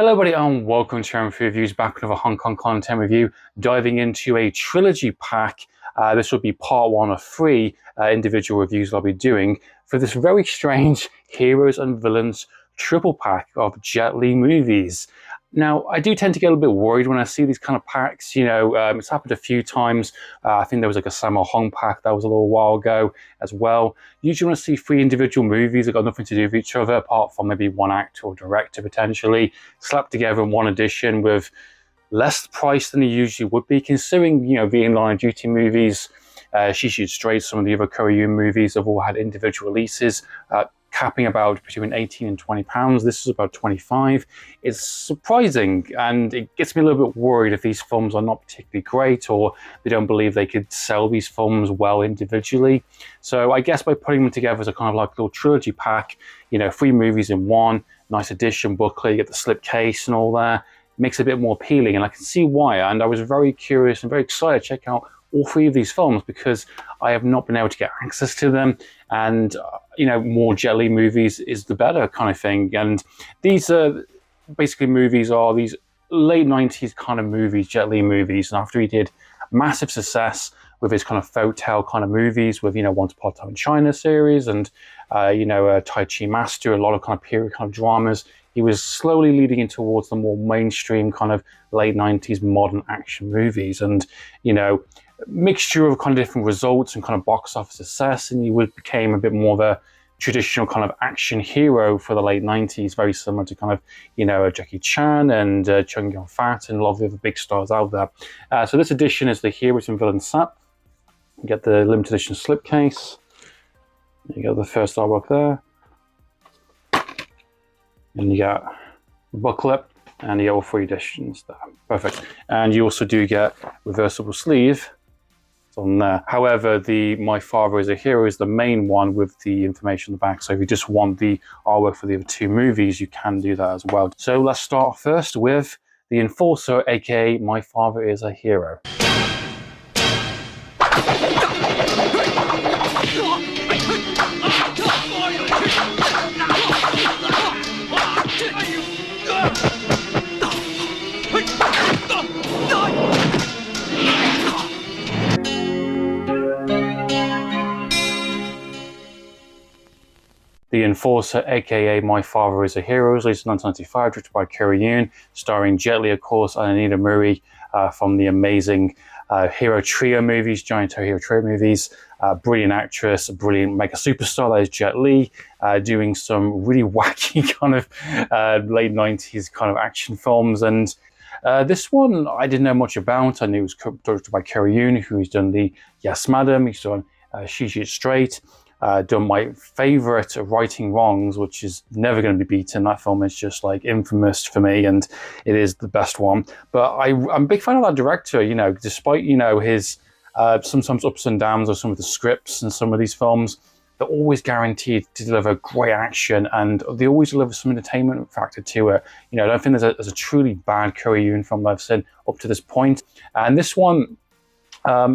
Hello everybody and welcome to Amphlett Reviews, back with another Hong Kong content review, diving into a trilogy pack. This will be part one of three individual reviews I'll be doing for this very strange Heroes and Villains triple pack of Jet Li movies. Now, I do tend to get a little bit worried when I see these kind of packs. It's happened a few times. I think there was like a Sammo Hung pack that was a little while ago as well. Usually when I see three individual movies that got nothing to do with each other, apart from maybe one actor or director potentially, slapped together in one edition with less price than they usually would be, considering, the Line of Duty movies, She Shoots Straight, some of the other Korean movies have all had individual releases, capping about between 18 and 20 pounds. This is about 25. It's surprising, and it gets me a little bit worried if these films are not particularly great, or they don't believe they could sell these films well individually. So I guess by putting them together as a kind of like little trilogy pack, three movies in one, nice edition booklet, you get the slipcase and all that, makes it a bit more appealing, and I can see why. And I was very curious and very excited to check out all three of these films because I have not been able to get access to them, and more Jet Li movies is the better kind of thing. And these are basically these late 90s kind of movies, Jet Li movies, and after he did massive success with his kind of folk tale kind of movies with Once Upon a Time in China series and Tai Chi Master, a lot of kind of period kind of dramas, he was slowly leading in towards the more mainstream kind of late 90s modern action movies. And mixture of kind of different results and kind of box office success, and he became a bit more of a traditional kind of action hero for the late 90s, very similar to kind of Jackie Chan and Chung Yun-fat and a lot of the other big stars out there. So this edition is the Heroes and Villains set. You get the limited edition slipcase. You get the first artwork there, and you get the booklet, and you get all three editions there. Perfect. And you also do get reversible sleeve on there. However, the My Father is a Hero is the main one with the information on the back. So if you just want the artwork for the other two movies, you can do that as well. So let's start first with The Enforcer, aka My Father is a Hero. The Enforcer, aka My Father is a Hero, is released in 1995, directed by Yuen, starring Jet Li, of course, and Anita Murray from the amazing Hero Trio movies, Giant Hero Trio movies. Brilliant actress, brilliant mega superstar, that is Jet Li, doing some really wacky kind of late 90s kind of action films. And this one I didn't know much about. I knew it was directed by Yuen, who's done the Yes Madam, he's done She Shoots Straight. Done my favorite Righting Wrongs, which is never going to be beaten. That film is just like infamous for me, and it is the best one. But I'm a big fan of that director, despite, his sometimes ups and downs of some of the scripts and some of these films, they're always guaranteed to deliver great action, and they always deliver some entertainment factor to it. I don't think there's a truly bad Korean film that I've seen up to this point. And this one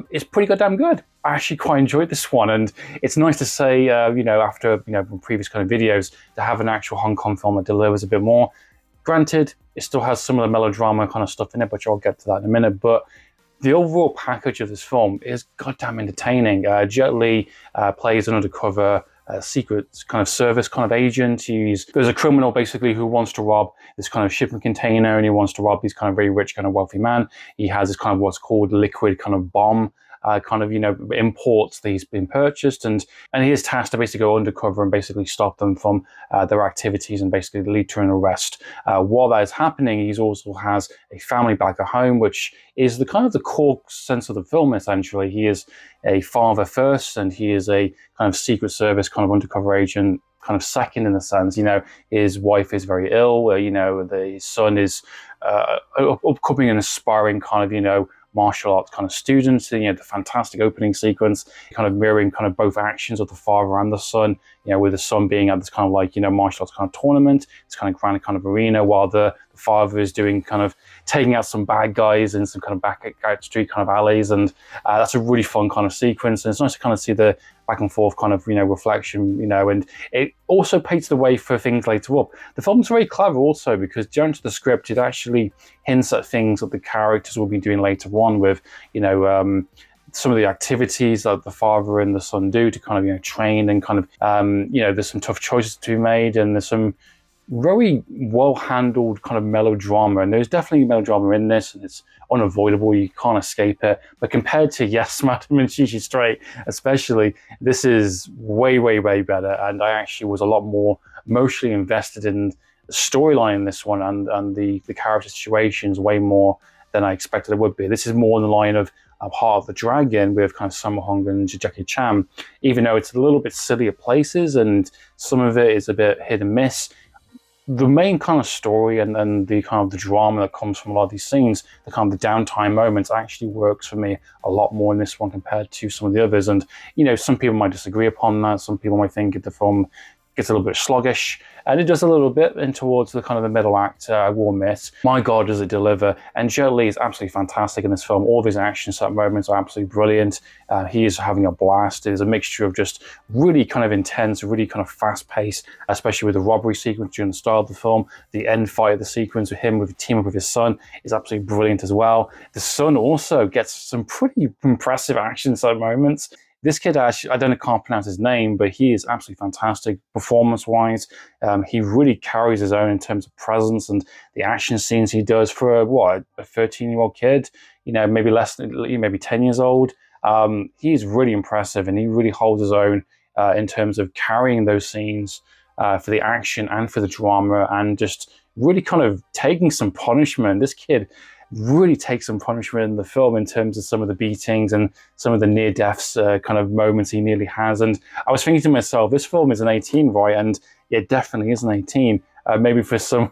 is pretty goddamn good. I actually quite enjoyed this one, and it's nice to say, after from previous kind of videos, to have an actual Hong Kong film that delivers a bit more. Granted, it still has some of the melodrama kind of stuff in it, which I'll get to that in a minute. But the overall package of this film is goddamn entertaining. Jet Li plays an undercover secret kind of service kind of agent. There's a criminal basically who wants to rob this kind of shipping container, and he wants to rob this kind of very rich kind of wealthy man. He has this kind of what's called liquid kind of bomb imports that he's been purchased, and he is tasked to basically go undercover and basically stop them from their activities and basically lead to an arrest. While that is happening, he also has a family back at home, which is the kind of the core sense of the film. Essentially, he is a father first, and he is a kind of secret service kind of undercover agent kind of second, in the sense, his wife is very ill, his son is upcoming and aspiring kind of, martial arts kind of students. The fantastic opening sequence kind of mirroring kind of both actions of the father and the son, with the son being at this kind of like, martial arts kind of tournament, this kind of grand kind of arena, while the the father is doing, kind of taking out some bad guys in some kind of back street kind of alleys, and that's a really fun kind of sequence. And it's nice to kind of see the back and forth kind of, you know, reflection, you know, and it also paves the way for things later up. The film's very clever also because down to the script, it actually hints at things that the characters will be doing later on with, you know, some of the activities that the father and the son do to kind of, you know, train and kind of, you know, there's some tough choices to be made, and there's some very well-handled kind of melodrama, and there's definitely melodrama in this, and it's unavoidable, you can't escape it. But compared to Yes, Madam and Gigi Straight especially, this is way, way, way better, and I actually was a lot more emotionally invested in the storyline in this one and the character situations way more than I expected it would be. This is more in the line of Heart of the Dragon with kind of Sammo Hung and Jackie Chan, even though it's a little bit silly at places and some of it is a bit hit and miss. The main kind of story and the kind of the drama that comes from a lot of these scenes, the kind of the downtime moments, actually works for me a lot more in this one compared to some of the others. And, you know, some people might disagree upon that. Some people might think the film gets a little bit sluggish, and it does a little bit in towards the kind of the middle act, I will admit. My God, does it deliver. And Jet Li is absolutely fantastic in this film. All of his action set moments are absolutely brilliant. He is having a blast. It is a mixture of just really kind of intense, really kind of fast paced, especially with the robbery sequence during the start of the film. The end fight of the sequence with him, with the team up with his son, is absolutely brilliant as well. The son also gets some pretty impressive action set moments. This kid, actually, I can't pronounce his name, but he is absolutely fantastic performance-wise. He really carries his own in terms of presence and the action scenes he does for a 13-year-old kid, you know, maybe less than, maybe 10 years old. He's really impressive, and he really holds his own in terms of carrying those scenes for the action and for the drama, and just really kind of taking some punishment. This kid really takes some punishment in the film in terms of some of the beatings and some of the near deaths kind of moments he nearly has. And I was thinking to myself, this film is an 18, right? And it definitely is an 18. Maybe for some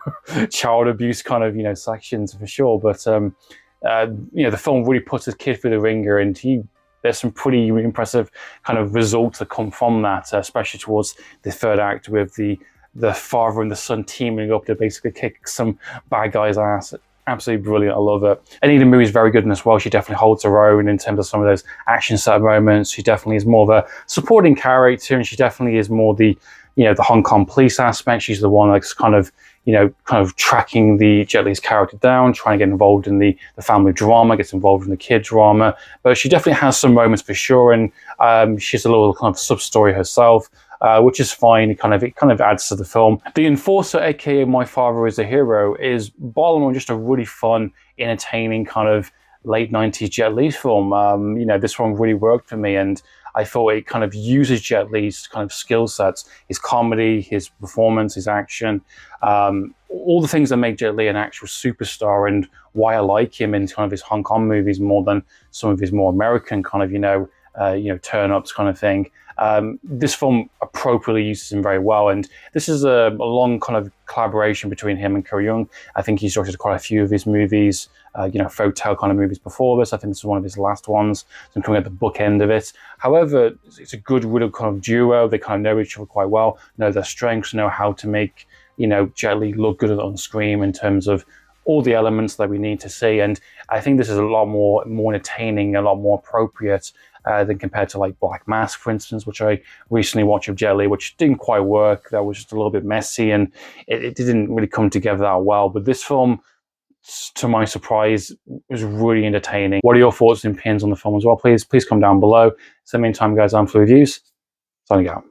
child abuse kind of, you know, sections for sure. But you know, the film really puts his kid through the ringer, and there's some pretty impressive kind of results that come from that, especially towards the third act with the father and the son teaming up to basically kick some bad guy's ass. Absolutely brilliant. I love it. Anita Mui is very good in as well. She definitely holds her own in terms of some of those action set moments. She definitely is more of a supporting character, and she definitely is more the, you know, the Hong Kong police aspect. She's the one that's kind of, you know, kind of tracking the Jet Li's character down, trying to get involved in the family drama, gets involved in the kid drama. But she definitely has some moments for sure, and she has a little kind of sub-story herself. Which is fine. It kind of adds to the film. The Enforcer, aka My Father is a Hero, is bottom line just a really fun, entertaining kind of late 90s Jet Li film. You know, this one really worked for me, and I thought it kind of uses Jet Li's kind of skill sets, his comedy, his performance, his action, all the things that make Jet Li an actual superstar, and why I like him in kind of his Hong Kong movies more than some of his more American kind of, you know, turn-ups kind of thing. This film appropriately uses him very well, and this is a long kind of collaboration between him and Yuen. I think he's directed quite a few of his movies, you know, folk tale kind of movies before this. I think this is one of his last ones, so I'm coming at the book end of it. However, it's a good little kind of duo. They kind of know each other quite well, know their strengths, know how to make, you know, Jet Li look good on screen in terms of all the elements that we need to see. And I think this is a lot more entertaining, a lot more appropriate than compared to like Black Mask, for instance, which I recently watched of Jet Li, which didn't quite work. That was just a little bit messy, and it didn't really come together that well. But this film, to my surprise, was really entertaining. What are your thoughts and opinions on the film as well? Please come down below. So in the meantime, guys, I'm for reviews. Signing out.